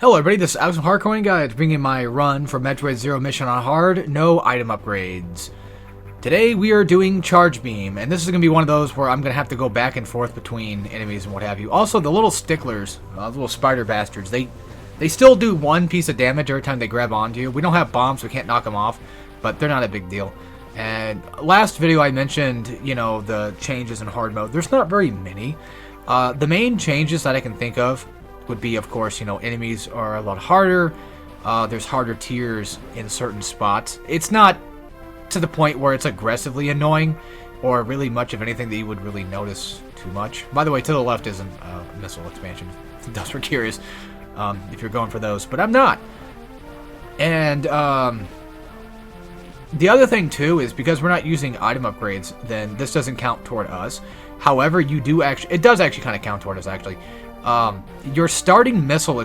Hello everybody, this is Alex from Hardcoring Guide, bringing my run for Metroid Zero Mission on Hard, no item upgrades. Today we are doing Charge Beam, and this is going to be one of those where I'm going to have to go back and forth between enemies and what have you. Also, the little sticklers, the little spider bastards, they still do one piece of damage every time they grab onto you. We don't have bombs, so we can't knock them off, but they're not a big deal. And last video I mentioned, you know, the changes in hard mode. There's not very many. The main changes that I can think of would be, of course, you know, enemies are a lot harder. There's harder tiers in certain spots. It's not to the point where it's aggressively annoying or really much of anything that you would really notice too much. By the way, to the left is a missile expansion. Those were curious if you're going for those, but I'm not. And the other thing too is because we're not using item upgrades, then this doesn't count toward us. However, you do actually, it does actually kind of count toward us actually. Your starting missile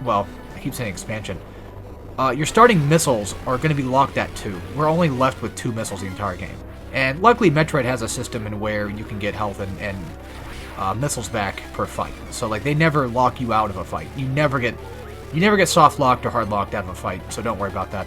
well, I keep saying expansion. Your starting missiles are going to be locked at 2. We're only left with 2 missiles the entire game. And luckily Metroid has a system in where you can get health and missiles back per fight. So like they never lock you out of a fight. You never get soft locked or hard locked out of a fight, so don't worry about that.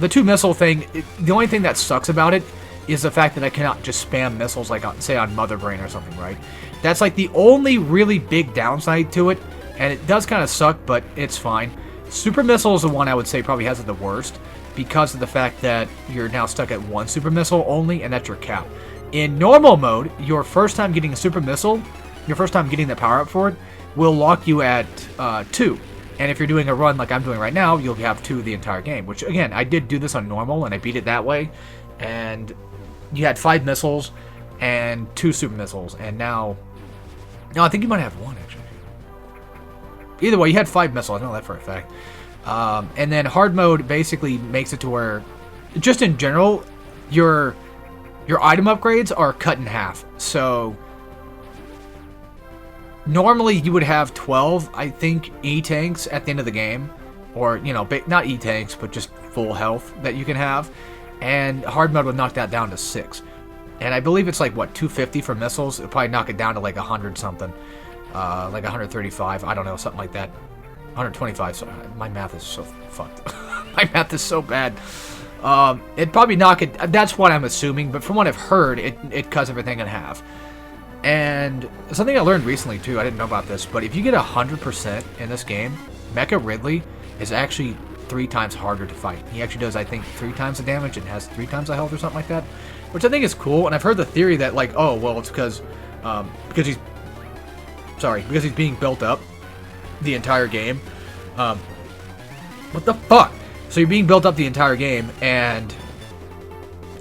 The 2 missile thing, the only thing that sucks about it is the fact that I cannot just spam missiles like, say, on Mother Brain or something, right? That's like the only really big downside to it, and it does kind of suck, but it's fine. Super Missile is the one I would say probably has it the worst because of the fact that you're now stuck at 1 Super Missile only, and that's your cap. In normal mode, your first time getting a Super Missile, your first time getting the power-up for it, will lock you at 2. And if you're doing a run like I'm doing right now, you'll have 2 the entire game, which, again, I did do this on normal, and I beat it that way, and you had 5 missiles and 2 super missiles, and now I think you might have 1 actually. Either way, you had 5 missiles. I know that for a fact. And then hard mode basically makes it to where, just in general, your item upgrades are cut in half. So normally you would have 12, I think, E-tanks at the end of the game, or you know, not E-tanks, but just full health that you can have. And hard mode would knock that down to 6. And I believe it's like, what, 250 for missiles? It'll probably knock it down to like 100 something. Like 135, I don't know, something like that. 125, so my math is so fucked. My math is so bad. It'd probably knock it, that's what I'm assuming, but from what I've heard, it cuts everything in half. And something I learned recently too, I didn't know about this, but if you get 100% in this game, Mecha Ridley is actually 3 times harder to fight. He actually does, I think, 3 times the damage and has 3 times the health or something like that, which I think is cool. And I've heard the theory that, like, oh, well, it's because he's being built up the entire game. What the fuck? So you're being built up the entire game, and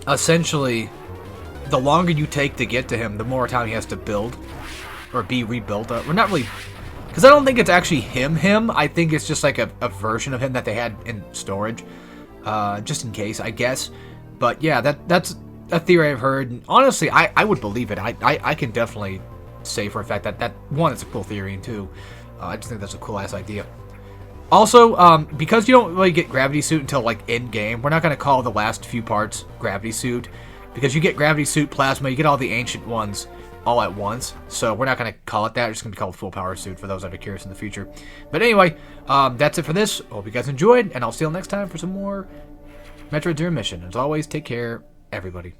essentially, the longer you take to get to him, the more time he has to build or be rebuilt up. We're not really. Because I don't think it's actually him. I think it's just like a version of him that they had in storage. Just in case, I guess. But yeah, that's a theory I've heard. And honestly, I would believe it. I can definitely say for a fact that one, it's a cool theory, and 2, I just think that's a cool-ass idea. Also, because you don't really get Gravity Suit until like end-game, we're not going to call the last few parts Gravity Suit. Because you get Gravity Suit, Plasma, you get all the ancient ones all at once, so we're not going to call it that. It's just going to be called Full Power Suit for those that are curious in the future. But anyway, that's it for this. Hope you guys enjoyed, and I'll see you next time for some more Metroid Zero Mission. As always, take care, everybody.